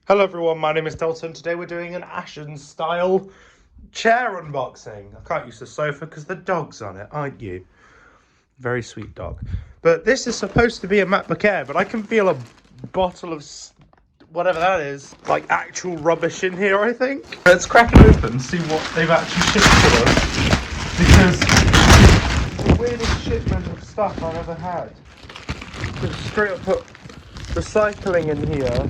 Hello everyone, my name is Delta and today we're doing an Ashen style chair unboxing. I can't use the sofa because the dog's on it, aren't you? Very sweet dog. But this is supposed to be a Macbook Air, but I can feel a bottle of whatever that is, like actual rubbish in here, I think. Let's crack it open and see what they've actually shipped to us, because it's the weirdest shipment of stuff I've ever had. Just straight up put recycling in here.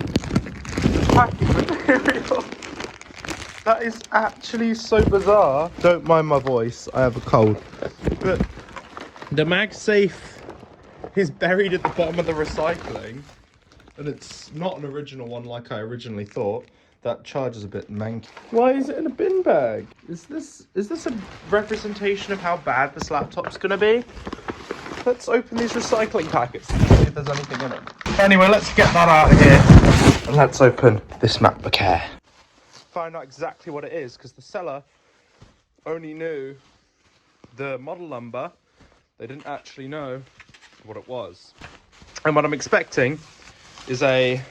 Packing material. That is actually so bizarre. Don't mind my voice, I have a cold. But the MagSafe is buried at the bottom of the recycling, and it's not an original one like I originally thought. That charge is a bit manky. Why is it in a bin bag? Is this a representation of how bad this laptop's gonna be? Let's open these recycling packets and see if there's anything in it. Anyway, let's get that out of here. And let's open this Macbook Air. Find out exactly what it is, because the seller only knew the model number. They didn't actually know what it was. And what I'm expecting is a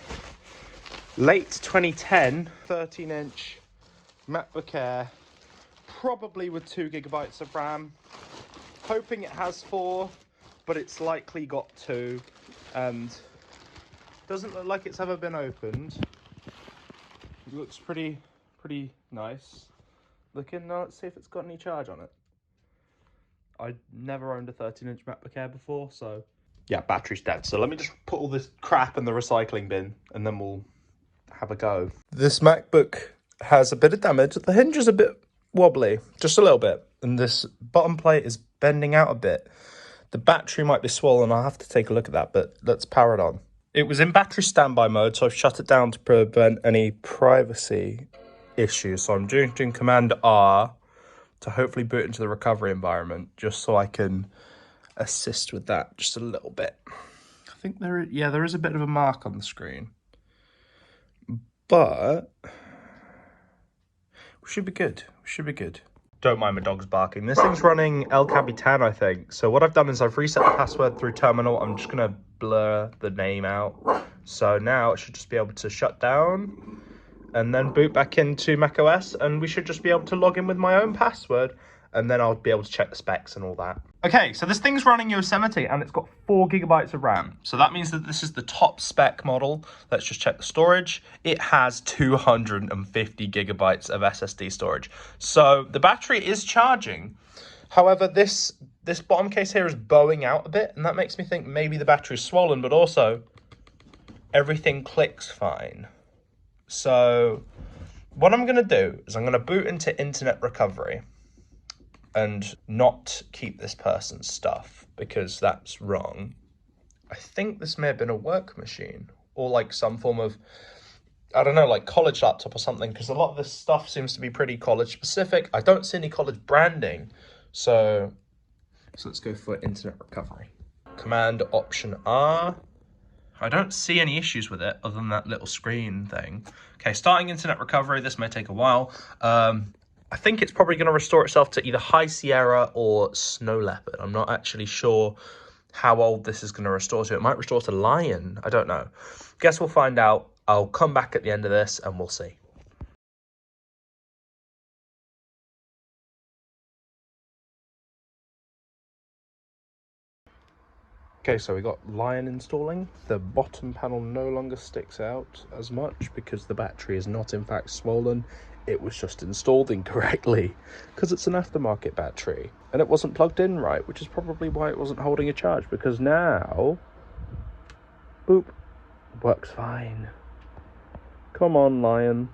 late 2010 13-inch MacBook Air, probably with 2 GB of RAM. Hoping it has 4, but it's likely got 2, and doesn't look like it's ever been opened. It looks pretty nice looking. Now let's see if it's got any charge on it. I never owned a 13-inch MacBook Air before, so yeah, battery's dead. So let me just put all this crap in the recycling bin and then we'll have a go. This MacBook has a bit of damage. The hinge is a bit wobbly, just a little bit, and this bottom plate is bending out a bit. The battery might be swollen. I'll have to take a look at that, but let's power it on. It was in battery standby mode, so I've shut it down to prevent any privacy issues. So I'm doing Command R to hopefully boot into the recovery environment, just so I can assist with that just a little bit. I think there is a bit of a mark on the screen, but we should be good. We should be good. Don't mind my dog's barking. This thing's running El Capitan, I think. So what I've done is I've reset the password through terminal. I'm just gonna blur the name out. So now it should just be able to shut down and then boot back into macOS, and we should just be able to log in with my own password, and then I'll be able to check the specs and all that. Okay, so this thing's running Yosemite and it's got 4 GB of RAM. So that means that this is the top spec model. Let's just check the storage. It has 250 GB of SSD storage. So the battery is charging. However, this bottom case here is bowing out a bit, and that makes me think maybe the battery's swollen, but also everything clicks fine. So what I'm gonna do is I'm gonna boot into internet recovery and not keep this person's stuff, because that's wrong. I think this may have been a work machine or like some form of, I don't know, like college laptop or something, because a lot of this stuff seems to be pretty college specific. I don't see any college branding. So let's go for internet recovery. Command Option R. I don't see any issues with it other than that little screen thing. Okay, starting internet recovery. This may take a while. I think it's probably going to restore itself to either High Sierra or Snow Leopard. I'm not actually sure how old this is going to restore to. It might restore to Lion. I don't know. Guess we'll find out. I'll come back at the end of this and we'll see. Okay, so we got Lion installing. The bottom panel no longer sticks out as much because the battery is not in fact swollen. It was just installed incorrectly because it's an aftermarket battery and it wasn't plugged in right, which is probably why it wasn't holding a charge, because now, boop, works fine. Come on, Lion.